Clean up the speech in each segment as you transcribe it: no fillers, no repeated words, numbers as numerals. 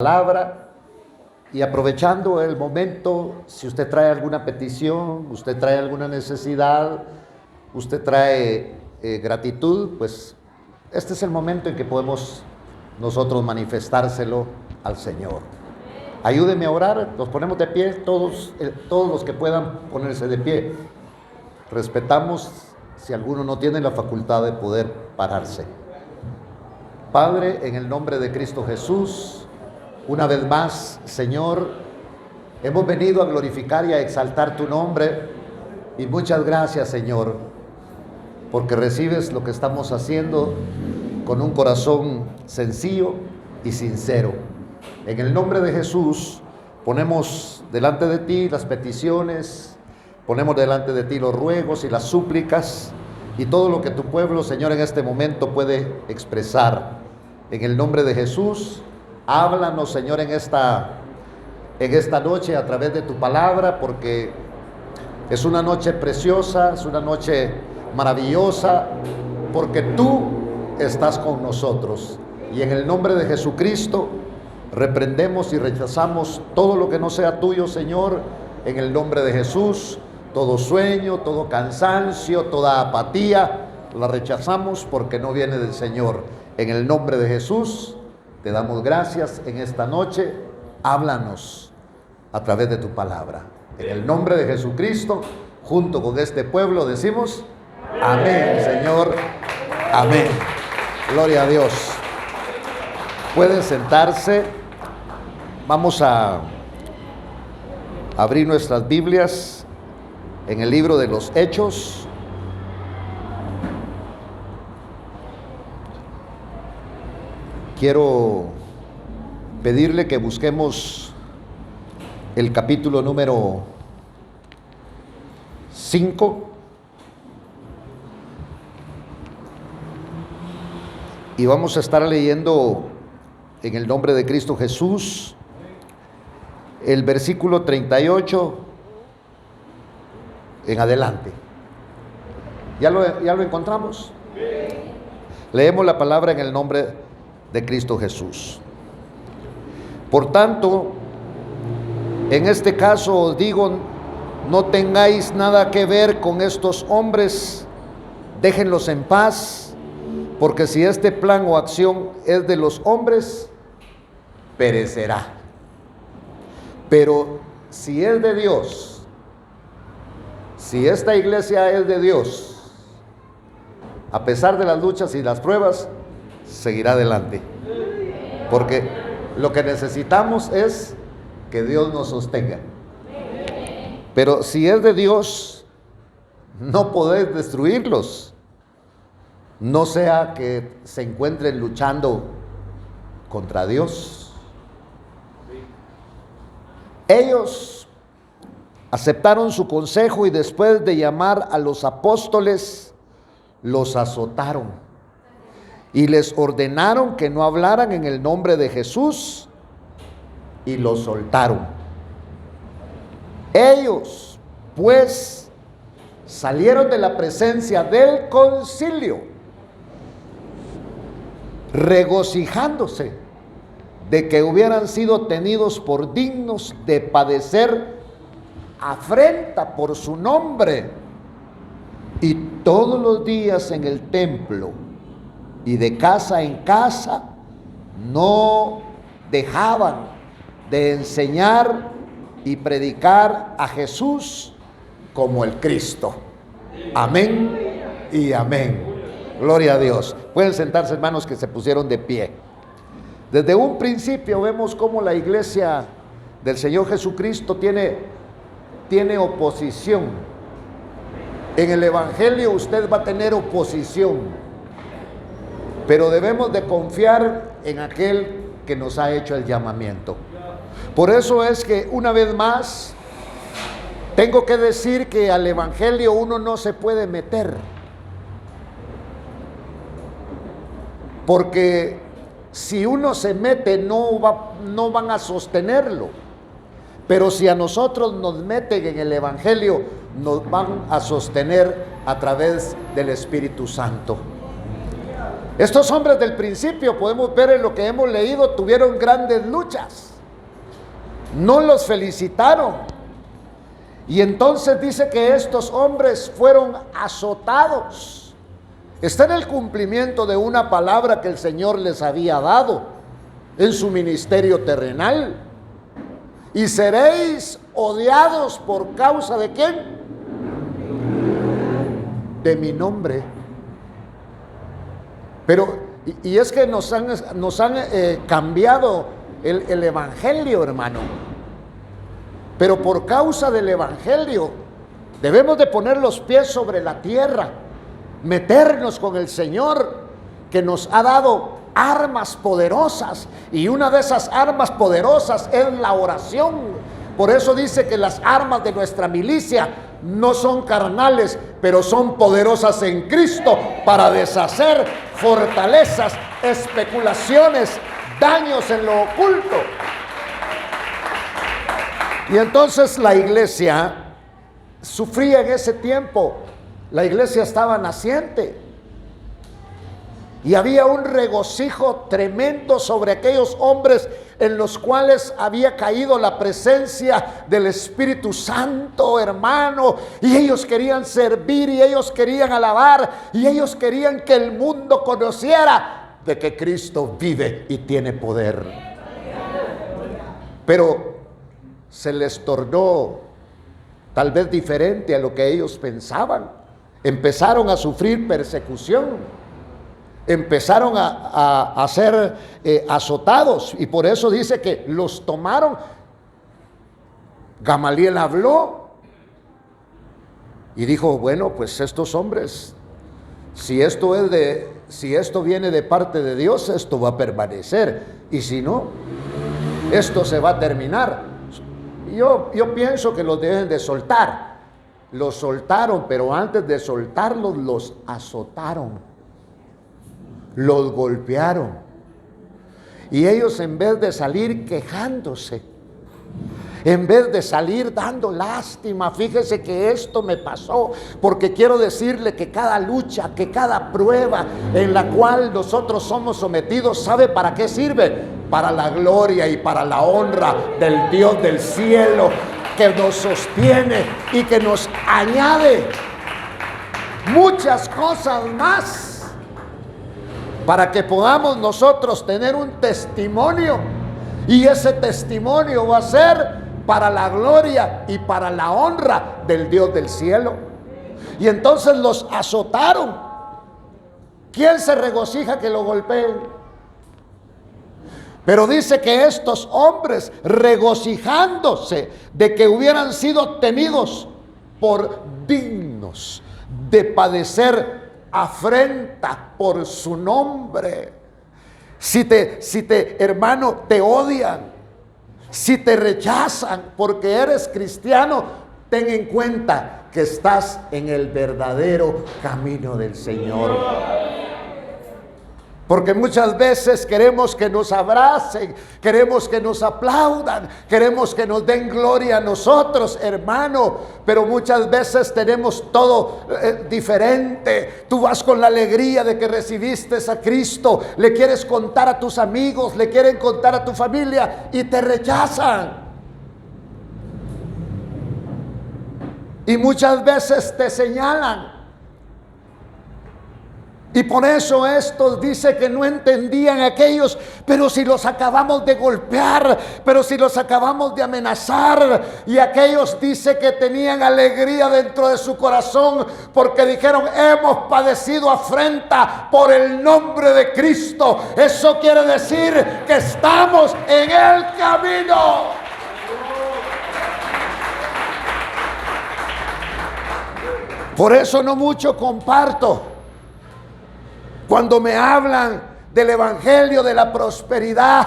Palabra, y aprovechando el momento, si usted trae alguna petición, usted trae alguna necesidad, usted trae gratitud, pues este es el momento en que podemos nosotros manifestárselo al Señor. Ayúdeme a orar, nos ponemos de pie, todos los que puedan ponerse de pie. Respetamos si alguno no tiene la facultad de poder pararse. Padre, en el nombre de Cristo Jesús, una vez más, Señor, hemos venido a glorificar y a exaltar tu nombre, y muchas gracias, Señor, porque recibes lo que estamos haciendo con un corazón sencillo y sincero. En el nombre de Jesús, ponemos delante de ti las peticiones, ponemos delante de ti los ruegos y las súplicas, y todo lo que tu pueblo, Señor, en este momento puede expresar. En el nombre de Jesús, háblanos, Señor, en esta noche a través de tu palabra, porque es una noche preciosa, es una noche maravillosa, porque tú estás con nosotros. Y en el nombre de Jesucristo, reprendemos y rechazamos todo lo que no sea tuyo, Señor, en el nombre de Jesús. Todo sueño, todo cansancio, toda apatía, la rechazamos porque no viene del Señor. En el nombre de Jesús, te damos gracias en esta noche. Háblanos a través de tu palabra. En el nombre de Jesucristo, junto con este pueblo, decimos amén, Señor. Amén. Gloria a Dios. Pueden sentarse. Vamos a abrir nuestras Biblias en el libro de los Hechos. Quiero pedirle que busquemos el capítulo número 5 y vamos a estar leyendo en el nombre de Cristo Jesús el versículo 38 en adelante. ¿Ya lo encontramos? Leemos la palabra en el nombre de Cristo Jesús. Por tanto, en este caso os digo, no tengáis nada que ver con estos hombres, déjenlos en paz, porque si este plan o acción es de los hombres, perecerá. Pero si es de Dios, si esta iglesia es de Dios, a pesar de las luchas y las pruebas, seguirá adelante, porque lo que necesitamos es que Dios nos sostenga. Pero si es de Dios, no podéis destruirlos, no sea que se encuentren luchando contra Dios. Ellos aceptaron su consejo y después de llamar a los apóstoles, los azotaron y les ordenaron que no hablaran en el nombre de Jesús, y los soltaron. Ellos, pues, salieron de la presencia del concilio, regocijándose de que hubieran sido tenidos por dignos de padecer afrenta por su nombre. Y todos los días en el templo y de casa en casa no dejaban de enseñar y predicar a Jesús como el Cristo. Amén y amén. Gloria a Dios. Pueden sentarse, hermanos, que se pusieron de pie. Desde un principio vemos cómo la iglesia del Señor Jesucristo tiene oposición. En el Evangelio usted va a tener oposición, pero debemos de confiar en aquel que nos ha hecho el llamamiento. Por eso es que una vez más tengo que decir que al Evangelio uno no se puede meter, porque si uno se mete no van a sostenerlo. Pero si a nosotros nos meten en el Evangelio, nos van a sostener a través del Espíritu Santo. Estos hombres del principio, podemos ver en lo que hemos leído, tuvieron grandes luchas. No los felicitaron. Y entonces dice que estos hombres fueron azotados. Está en el cumplimiento de una palabra que el Señor les había dado en su ministerio terrenal. Y seréis odiados por causa de ¿quién? De mi nombre. Pero, y es que nos han cambiado el evangelio, hermano. Pero por causa del evangelio debemos de poner los pies sobre la tierra, meternos con el Señor, que nos ha dado armas poderosas, y una de esas armas poderosas es la oración. Por eso dice que las armas de nuestra milicia no son carnales, pero son poderosas en Cristo para deshacer fortalezas, especulaciones, daños en lo oculto. Y entonces la iglesia sufría en ese tiempo. La iglesia estaba naciente y había un regocijo tremendo sobre aquellos hombres en los cuales había caído la presencia del Espíritu Santo, hermano, y ellos querían servir, y ellos querían alabar, y ellos querían que el mundo conociera de que Cristo vive y tiene poder. Pero se les tornó tal vez diferente a lo que ellos pensaban. Empezaron a sufrir persecución, empezaron a ser azotados, y por eso dice que los tomaron. Gamaliel habló y dijo: bueno, pues estos hombres, si esto viene de parte de Dios, esto va a permanecer, y si no, esto se va a terminar. Yo pienso que los deben de soltar. Los soltaron, pero antes de soltarlos, los azotaron, los golpearon. Y ellos, en vez de salir quejándose, en vez de salir dando lástima, fíjese que esto me pasó, porque quiero decirle que cada lucha, que cada prueba en la cual nosotros somos sometidos, ¿sabe para qué sirve? Para la gloria y para la honra del Dios del cielo, que nos sostiene y que nos añade muchas cosas más, para que podamos nosotros tener un testimonio, y ese testimonio va a ser para la gloria y para la honra del Dios del cielo. Y entonces los azotaron. ¿Quién se regocija que lo golpeen? Pero dice que estos hombres, regocijándose de que hubieran sido tenidos por dignos de padecer afrenta por su nombre. Si te hermano, te odian, si te rechazan porque eres cristiano, ten en cuenta que estás en el verdadero camino del Señor. Porque muchas veces queremos que nos abracen, queremos que nos aplaudan, queremos que nos den gloria a nosotros, hermano, pero muchas veces tenemos todo diferente. Tú vas con la alegría de que recibiste a Cristo, le quieres contar a tus amigos, le quieren contar a tu familia y te rechazan. Y muchas veces te señalan. Y por eso estos dice que no entendían aquellos, pero si los acabamos de golpear, pero si los acabamos de amenazar. Y aquellos dice que tenían alegría dentro de su corazón, porque dijeron: hemos padecido afrenta por el nombre de Cristo. Eso quiere decir que estamos en el camino. Por eso no mucho comparto cuando me hablan del evangelio de la prosperidad,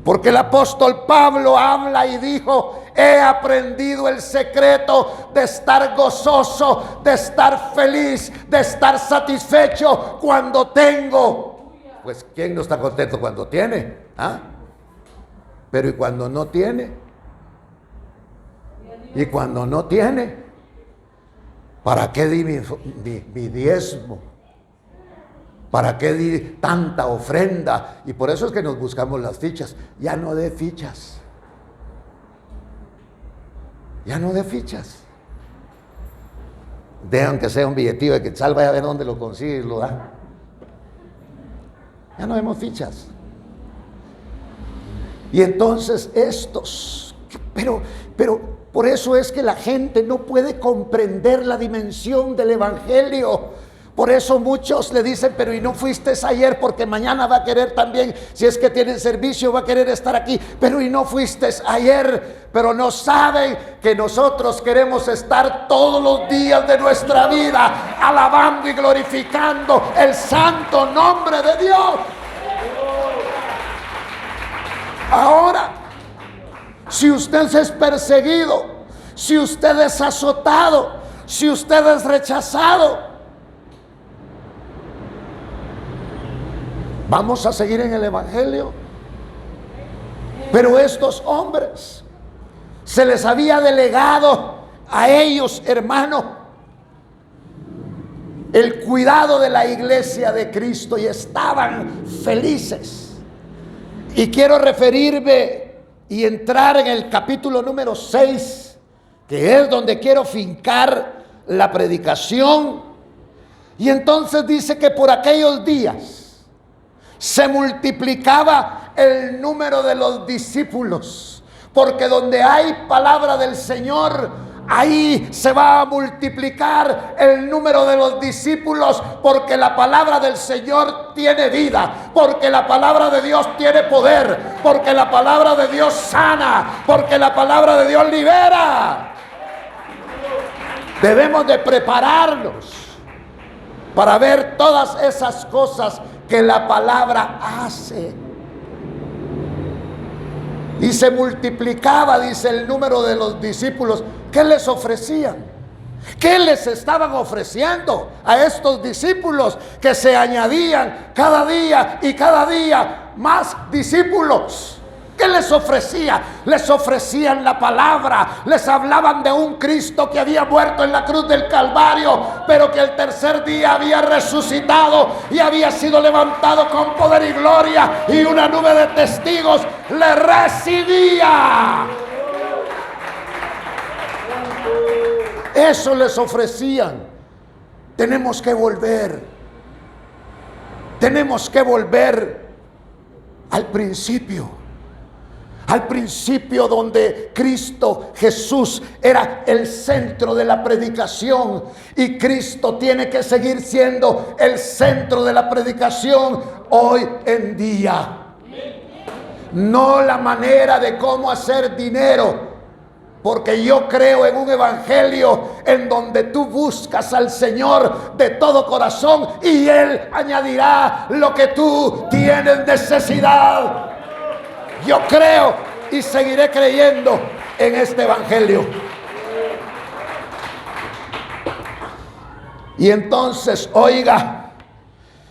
porque el apóstol Pablo habla y dijo: he aprendido el secreto de estar gozoso, de estar feliz, de estar satisfecho cuando tengo. Pues ¿quién no está contento cuando tiene? ¿Ah? Pero ¿y cuando no tiene? ¿Y cuando no tiene? ¿Para qué di mi diezmo? ¿Para qué di tanta ofrenda? Y por eso es que nos buscamos las fichas. Ya no dé fichas. Ya no dé fichas. De aunque sea un billetillo de quetzal, vaya a ver dónde lo consigue y lo da. Ya no vemos fichas. Y entonces estos, pero por eso es que la gente no puede comprender la dimensión del evangelio. Por eso muchos le dicen, pero ¿y no fuiste ayer? Porque mañana va a querer también, si es que tienen servicio, va a querer estar aquí. Pero ¿y no fuiste ayer? Pero no saben que nosotros queremos estar todos los días de nuestra vida alabando y glorificando el santo nombre de Dios. Ahora, si usted es perseguido, si usted es azotado, si usted es rechazado, vamos a seguir en el evangelio. Pero estos hombres, se les había delegado a ellos, hermano, el cuidado de la iglesia de Cristo, y estaban felices. Y quiero referirme y entrar en el capítulo número 6, que es donde quiero fincar la predicación. Y entonces dice que por aquellos días se multiplicaba el número de los discípulos, porque donde hay palabra del Señor, ahí se va a multiplicar el número de los discípulos, porque la palabra del Señor tiene vida, porque la palabra de Dios tiene poder, porque la palabra de Dios sana, porque la palabra de Dios libera. Debemos de prepararnos para ver todas esas cosas que la palabra hace. Y se multiplicaba, dice, el número de los discípulos. ¿Qué les ofrecían? ¿Qué les estaban ofreciendo a estos discípulos? Que se añadían cada día y cada día más discípulos. ¿Qué les ofrecía? Les ofrecían la palabra, les hablaban de un Cristo que había muerto en la cruz del Calvario, pero que el tercer día había resucitado y había sido levantado con poder y gloria, y una nube de testigos le recibía. Eso les ofrecían. Tenemos que volver al principio. Al principio, donde Cristo Jesús era el centro de la predicación, y Cristo tiene que seguir siendo el centro de la predicación hoy en día. No la manera de cómo hacer dinero, porque yo creo en un evangelio en donde tú buscas al Señor de todo corazón y Él añadirá lo que tú tienes necesidad. Yo creo y seguiré creyendo en este evangelio. Y entonces, oiga,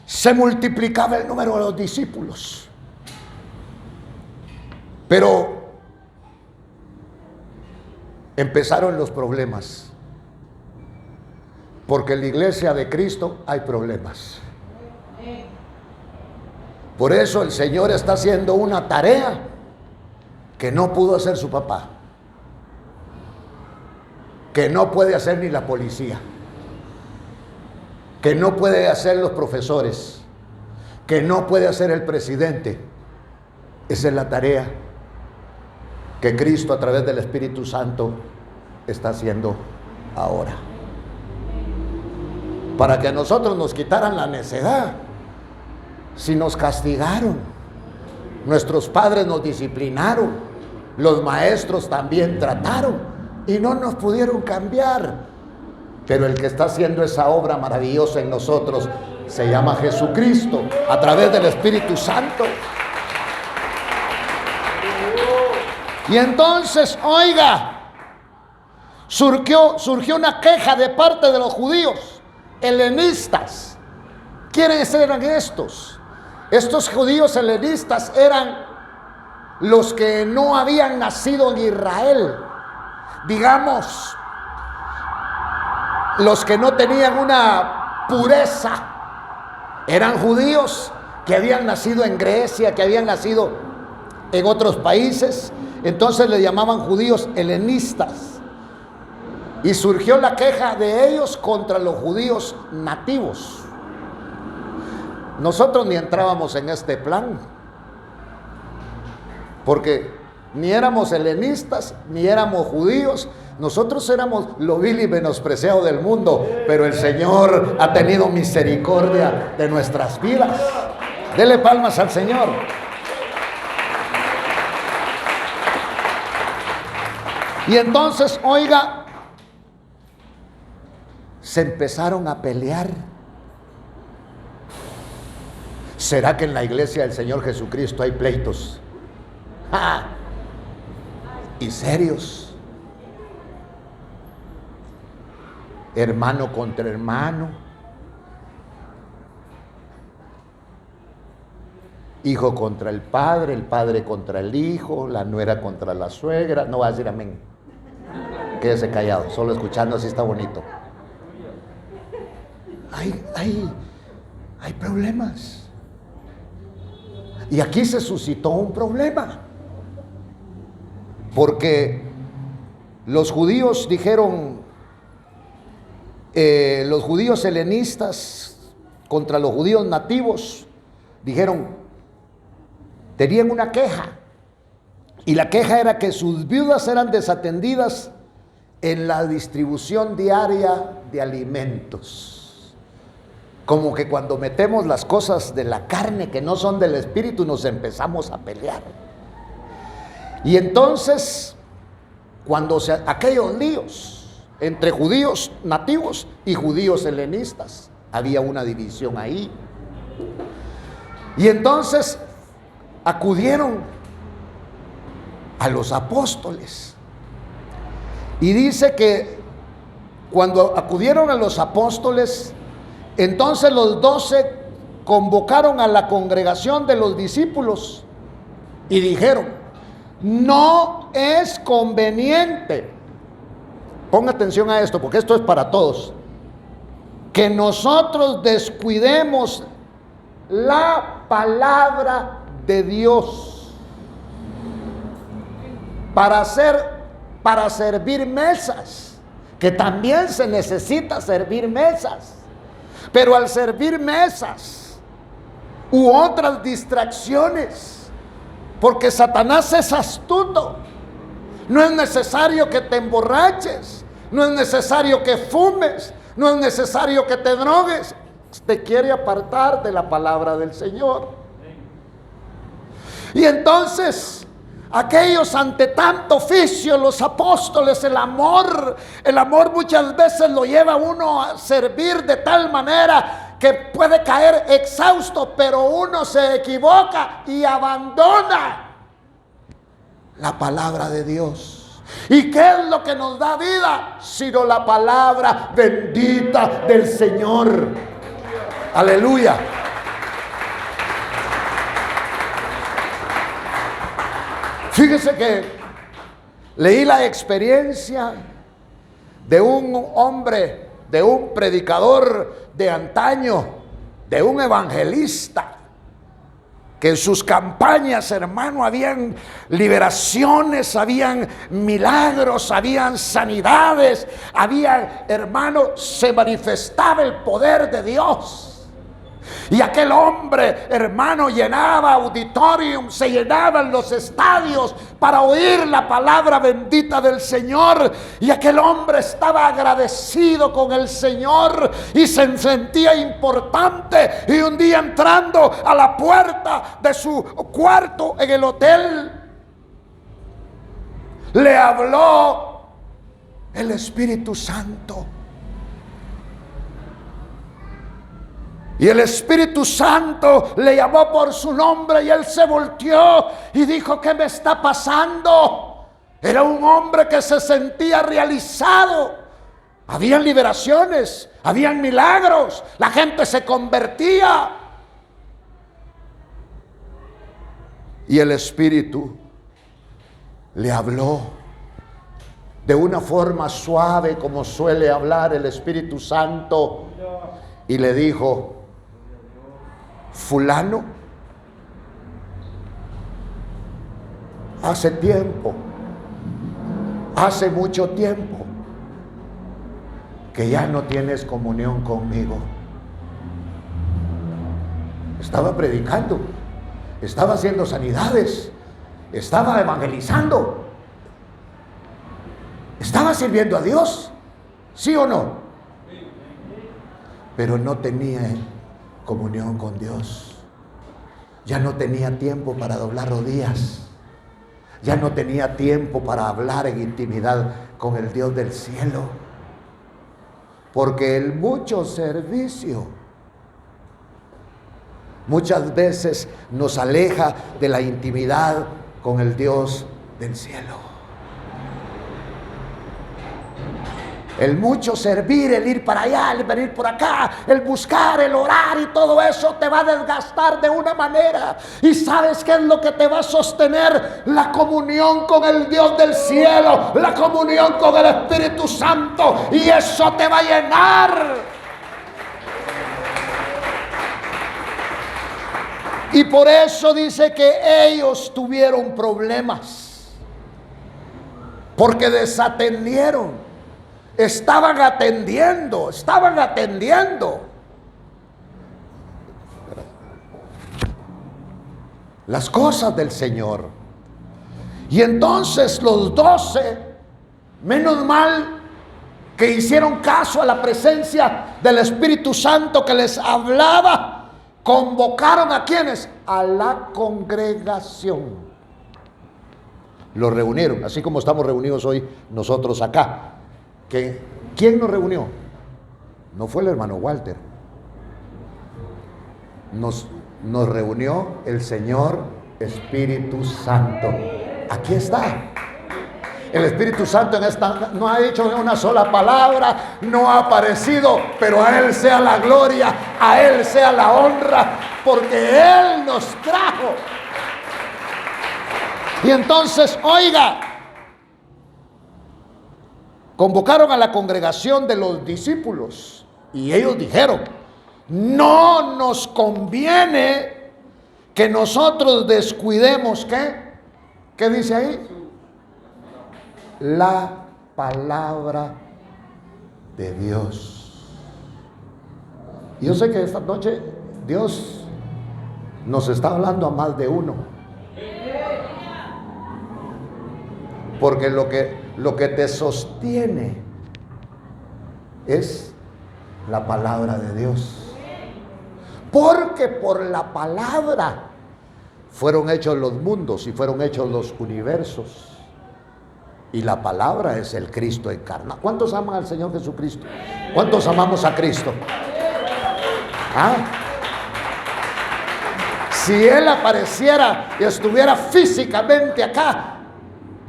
se multiplicaba el número de los discípulos. Pero empezaron los problemas, porque en la iglesia de Cristo hay problemas. Por eso el Señor está haciendo una tarea que no pudo hacer su papá, que no puede hacer ni la policía, que no puede hacer los profesores, que no puede hacer el presidente. Esa es la tarea que Cristo a través del Espíritu Santo está haciendo ahora. Para que a nosotros nos quitaran la necedad, si nos castigaron, nuestros padres nos disciplinaron, los maestros también trataron y no nos pudieron cambiar. Pero el que está haciendo esa obra maravillosa en nosotros se llama Jesucristo a través del Espíritu Santo. Y entonces, oiga, surgió una queja de parte de los judíos helenistas. ¿Quiénes eran estos? Estos judíos helenistas eran los que no habían nacido en Israel, digamos, los que no tenían una pureza Eran judíos que habían nacido en Grecia, que habían nacido en otros países. Entonces le llamaban judíos helenistas. Y surgió la queja de ellos contra los judíos nativos. Nosotros ni entrábamos en este plan, porque ni éramos helenistas, ni éramos judíos. Nosotros éramos lo vil y menospreciado del mundo, pero el Señor ha tenido misericordia de nuestras vidas. Dele palmas al Señor. Y entonces, oiga, se empezaron a pelear. ¿Será que en la iglesia del Señor Jesucristo hay pleitos? ¡Ja! Y serios. Hermano contra hermano. Hijo contra el padre contra el hijo, la nuera contra la suegra. No va a decir amén. Quédese callado, solo escuchando así está bonito. Hay problemas. Y aquí se suscitó un problema, porque los judíos dijeron, los judíos helenistas contra los judíos nativos, dijeron, tenían una queja, y la queja era que sus viudas eran desatendidas en la distribución diaria de alimentos. Como que cuando metemos las cosas de la carne que no son del espíritu, nos empezamos a pelear. Y entonces, cuando aquellos líos entre judíos nativos y judíos helenistas, había una división ahí. Y entonces acudieron a los apóstoles. Y dice que cuando acudieron a los apóstoles, entonces los 12 convocaron a la congregación de los discípulos y dijeron, no es conveniente, ponga atención a esto porque esto es para todos, que nosotros descuidemos la palabra de Dios para servir mesas, que también se necesita servir mesas. Pero al servir mesas u otras distracciones, porque Satanás es astuto, no es necesario que te emborraches, no es necesario que fumes, no es necesario que te drogues, te quiere apartar de la palabra del Señor. Y entonces aquellos, ante tanto oficio, los apóstoles, el amor muchas veces lo lleva a uno a servir de tal manera que puede caer exhausto, pero uno se equivoca y abandona la palabra de Dios. ¿Y qué es lo que nos da vida? Sino la palabra bendita del Señor. Aleluya. Fíjese que leí la experiencia de un hombre, de un predicador de antaño, de un evangelista, que en sus campañas, hermano, habían liberaciones, habían milagros, habían sanidades, hermano, se manifestaba el poder de Dios. Y aquel hombre, hermano, llenaba auditorium, se llenaban los estadios para oír la palabra bendita del Señor. Y aquel hombre estaba agradecido con el Señor y se sentía importante. Y un día, entrando a la puerta de su cuarto en el hotel, le habló el Espíritu Santo. Y el Espíritu Santo le llamó por su nombre y él se volteó y dijo: ¿qué me está pasando? Era un hombre que se sentía realizado. Habían liberaciones, habían milagros, la gente se convertía. Y el Espíritu le habló de una forma suave, como suele hablar el Espíritu Santo, y le dijo: fulano hace tiempo, hace mucho tiempo que ya no tienes comunión conmigo. Estaba predicando, estaba haciendo sanidades, estaba evangelizando, estaba sirviendo a Dios, ¿sí o no? Pero no tenía comunión con Dios. Ya no tenía tiempo para doblar rodillas. Ya no tenía tiempo para hablar en intimidad con el Dios del cielo. Porque el mucho servicio muchas veces nos aleja de la intimidad con el Dios del cielo. El mucho servir, el ir para allá, el venir por acá, el buscar, el orar y todo eso te va a desgastar de una manera. ¿Y sabes qué es lo que te va a sostener? La comunión con el Dios del cielo, la comunión con el Espíritu Santo, y eso te va a llenar. Y por eso dice que ellos tuvieron problemas, porque desatendieron. Estaban atendiendo las cosas del Señor. Y entonces los 12, menos mal que hicieron caso a la presencia del Espíritu Santo que les hablaba, convocaron ¿a quiénes? A la congregación. Los reunieron, así como estamos reunidos hoy nosotros acá. ¿Quién nos reunió? No fue el hermano Walter. Nos reunió el Señor Espíritu Santo. Aquí está. El Espíritu Santo en esta no ha dicho una sola palabra, no ha aparecido, pero a Él sea la gloria, a Él sea la honra, porque Él nos trajo. Y entonces, oiga, convocaron a la congregación de los discípulos y ellos dijeron: no nos conviene que nosotros descuidemos, ¿qué dice ahí? La palabra de Dios. Y yo sé que esta noche Dios nos está hablando a más de uno, porque lo que te sostiene es la palabra de Dios. Porque por la palabra fueron hechos los mundos y fueron hechos los universos. Y la palabra es el Cristo encarnado. ¿Cuántos aman al Señor Jesucristo? ¿Cuántos amamos a Cristo? ¿Ah? Si Él apareciera y estuviera físicamente acá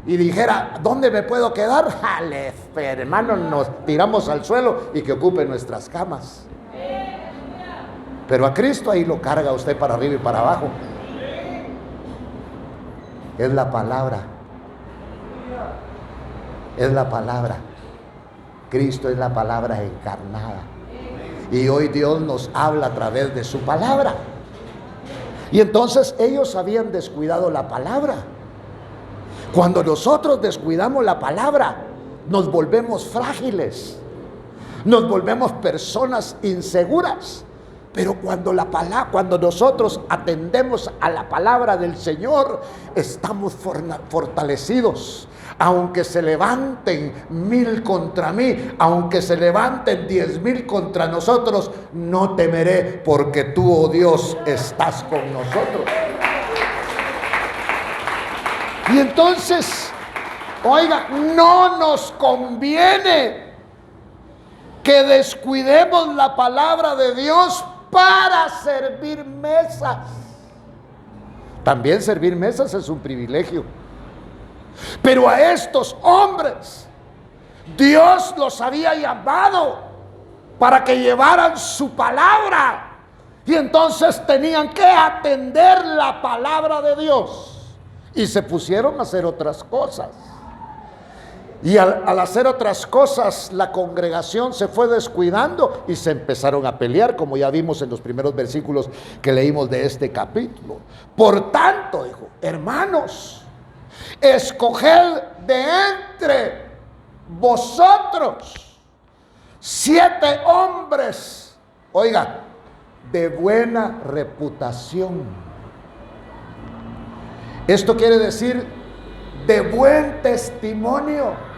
y dijera: ¿dónde me puedo quedar? ¡Jale, hermano! Nos tiramos al suelo y que ocupe nuestras camas. Pero a Cristo ahí lo carga usted para arriba y para abajo. Es la palabra. Es la palabra. Cristo es la palabra encarnada. Y hoy Dios nos habla a través de su palabra. Y entonces ellos habían descuidado la palabra. Cuando nosotros descuidamos la palabra, nos volvemos frágiles, nos volvemos personas inseguras. Pero cuando nosotros atendemos a la palabra del Señor, estamos fortalecidos. Aunque se levanten 1000 contra mí, aunque se levanten 10,000 contra nosotros, no temeré, porque tú, oh Dios, estás con nosotros. Y entonces, oiga, no nos conviene que descuidemos la palabra de Dios para servir mesas. También servir mesas es un privilegio. Pero a estos hombres Dios los había llamado para que llevaran su palabra, y entonces tenían que atender la palabra de Dios, y se pusieron a hacer otras cosas. Y al hacer otras cosas, la congregación se fue descuidando y se empezaron a pelear, como ya vimos en los primeros versículos que leímos de este capítulo. Por tanto, dijo, hermanos, escoged de entre vosotros 7 hombres, oiga, de buena reputación. Esto quiere decir de buen testimonio.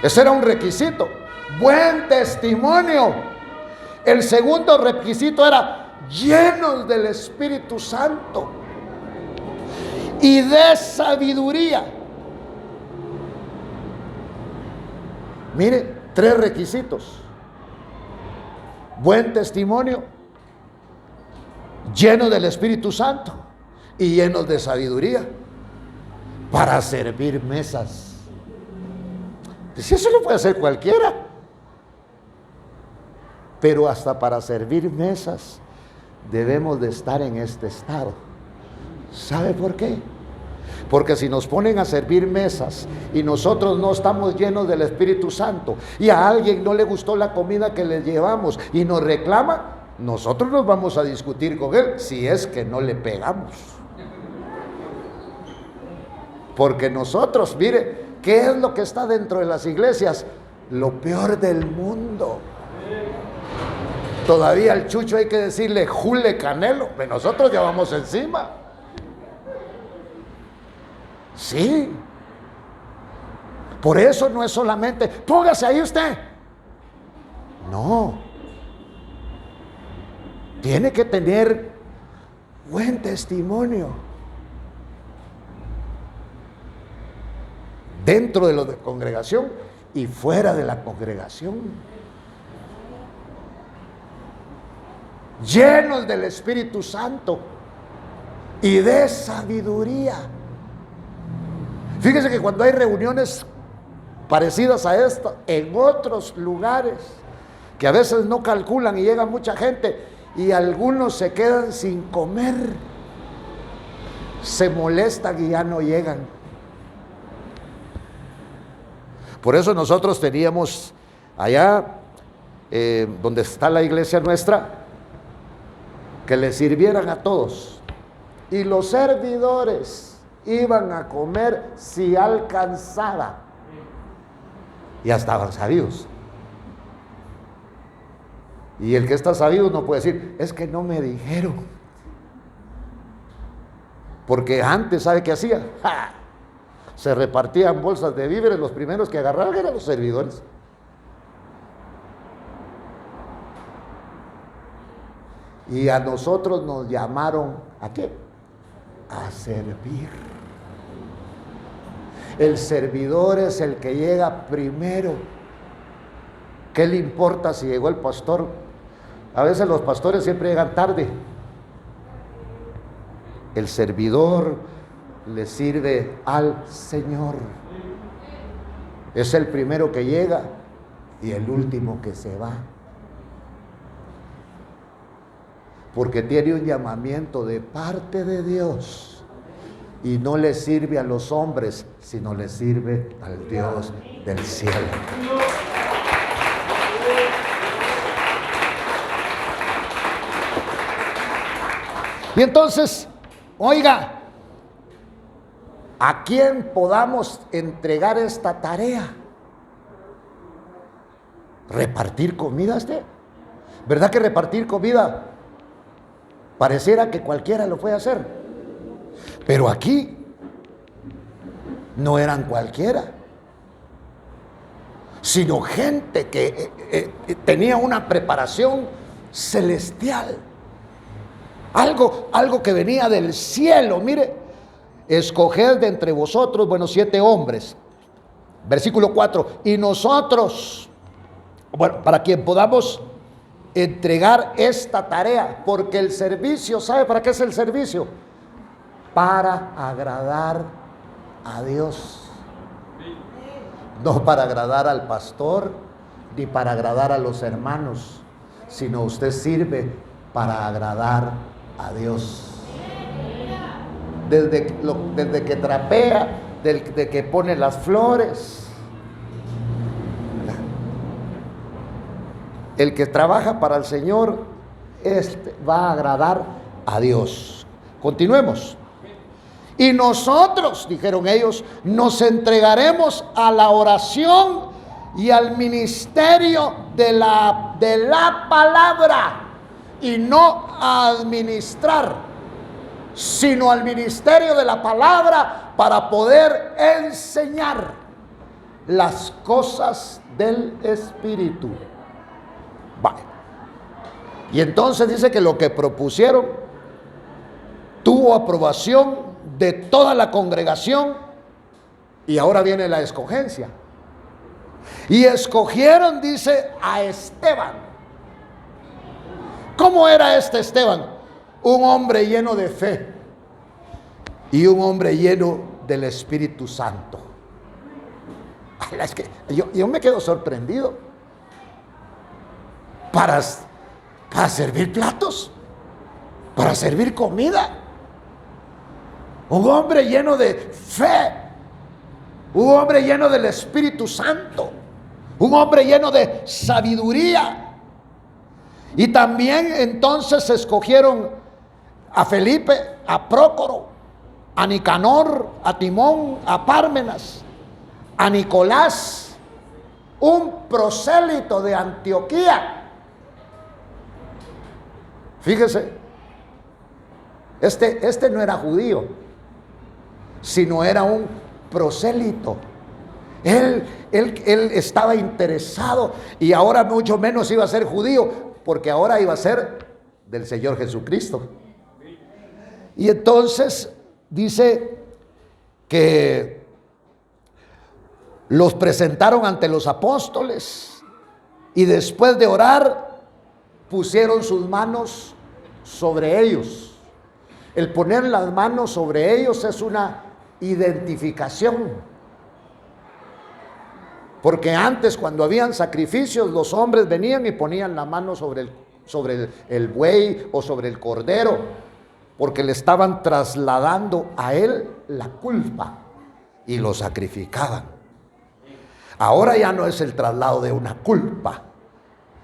Ese era un requisito, buen testimonio. El segundo requisito era llenos del Espíritu Santo y de sabiduría. Mire, 3 requisitos: buen testimonio, llenos del Espíritu Santo y llenos de sabiduría para servir mesas. Si eso lo puede hacer cualquiera, pero hasta para servir mesas debemos de estar en este estado. ¿Sabe por qué? Porque si nos ponen a servir mesas y nosotros no estamos llenos del Espíritu Santo y a alguien no le gustó la comida que le llevamos y nos reclama, nosotros nos vamos a discutir con él si es que no le pegamos. Porque nosotros, mire, ¿qué es lo que está dentro de las iglesias? Lo peor del mundo. Todavía al chucho hay que decirle jule canelo, pero nosotros ya vamos encima. Sí. Por eso no es solamente, póngase ahí usted. No. Tiene que tener buen testimonio. Dentro de la congregación y fuera de la congregación. Llenos del Espíritu Santo y de sabiduría. Fíjese que cuando hay reuniones parecidas a esta en otros lugares, que a veces no calculan y llega mucha gente y algunos se quedan sin comer, se molestan y ya no llegan. Por eso nosotros teníamos allá, donde está la iglesia nuestra, que le sirvieran a todos. Y los servidores iban a comer si alcanzara. Ya estaban sabidos. Y el que está sabido no puede decir, es que no me dijeron. Porque antes, ¿sabe qué hacía? ¡Ja! Se repartían bolsas de víveres, los primeros que agarraban eran los servidores. Y a nosotros nos llamaron, ¿a qué? A servir. El servidor es el que llega primero. ¿Qué le importa si llegó el pastor? A veces los pastores siempre llegan tarde. El servidor le sirve al Señor. Es el primero que llega y el último que se va. Porque tiene un llamamiento de parte de Dios y no le sirve a los hombres, sino le sirve al Dios del cielo. Y entonces, oiga, ¿a quién podamos entregar esta tarea? ¿Repartir comida usted? ¿Verdad que repartir comida pareciera que cualquiera lo puede hacer? Pero aquí no eran cualquiera, sino gente que tenía una preparación celestial. Algo que venía del cielo. Mire, escoged de entre vosotros, 7 hombres. Versículo 4. Y nosotros, para quien podamos entregar esta tarea, porque el servicio, ¿sabe para qué es el servicio? Para agradar a Dios. No para agradar al pastor, ni para agradar a los hermanos, sino usted sirve para agradar a Dios. Desde que trapea de que pone las flores. El que trabaja para el Señor, va a agradar a Dios. Continuemos. Y nosotros, dijeron ellos, nos entregaremos a la oración y al ministerio de la palabra, y no a administrar, sino al ministerio de la palabra para poder enseñar las cosas del Espíritu. Vale. Y entonces dice que lo que propusieron tuvo aprobación de toda la congregación, y ahora viene la escogencia. Y escogieron, dice, a Esteban. ¿Cómo era este Esteban? Un hombre lleno de fe y un hombre lleno del Espíritu Santo. Es que yo me quedo sorprendido. Para servir platos, para servir comida. Un hombre lleno de fe, un hombre lleno del Espíritu Santo, un hombre lleno de sabiduría. Y también entonces escogieron a Felipe, a Prócoro, a Nicanor, a Timón, a Pármenas, a Nicolás, un prosélito de Antioquía. Fíjese, este no era judío, sino era un prosélito. Él estaba interesado, y ahora mucho menos iba a ser judío, porque ahora iba a ser del Señor Jesucristo. Y entonces dice que los presentaron ante los apóstoles, y después de orar pusieron sus manos sobre ellos. El poner las manos sobre ellos es una identificación, porque antes, cuando habían sacrificios, los hombres venían y ponían la mano sobre el buey o sobre el cordero, porque le estaban trasladando a él la culpa, y lo sacrificaban. Ahora ya no es el traslado de una culpa,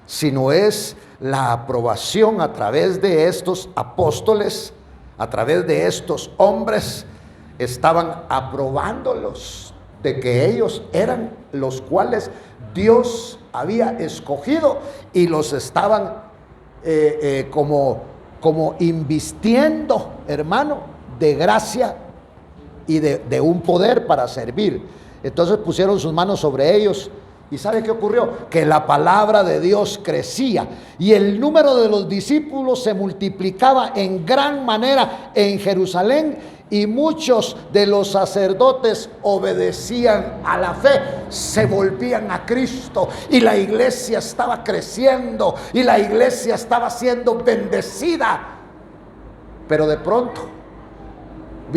sino es la aprobación a través de estos apóstoles, a través de estos hombres. Estaban aprobándolos de que ellos eran los cuales Dios había escogido, y los estaban como invistiendo, hermano, de gracia y de un poder para servir. Entonces pusieron sus manos sobre ellos. ¿Y sabe qué ocurrió? Que la palabra de Dios crecía, y el número de los discípulos se multiplicaba en gran manera en Jerusalén, y muchos de los sacerdotes obedecían a la fe, se volvían a Cristo, y la iglesia estaba creciendo, y la iglesia estaba siendo bendecida. Pero de pronto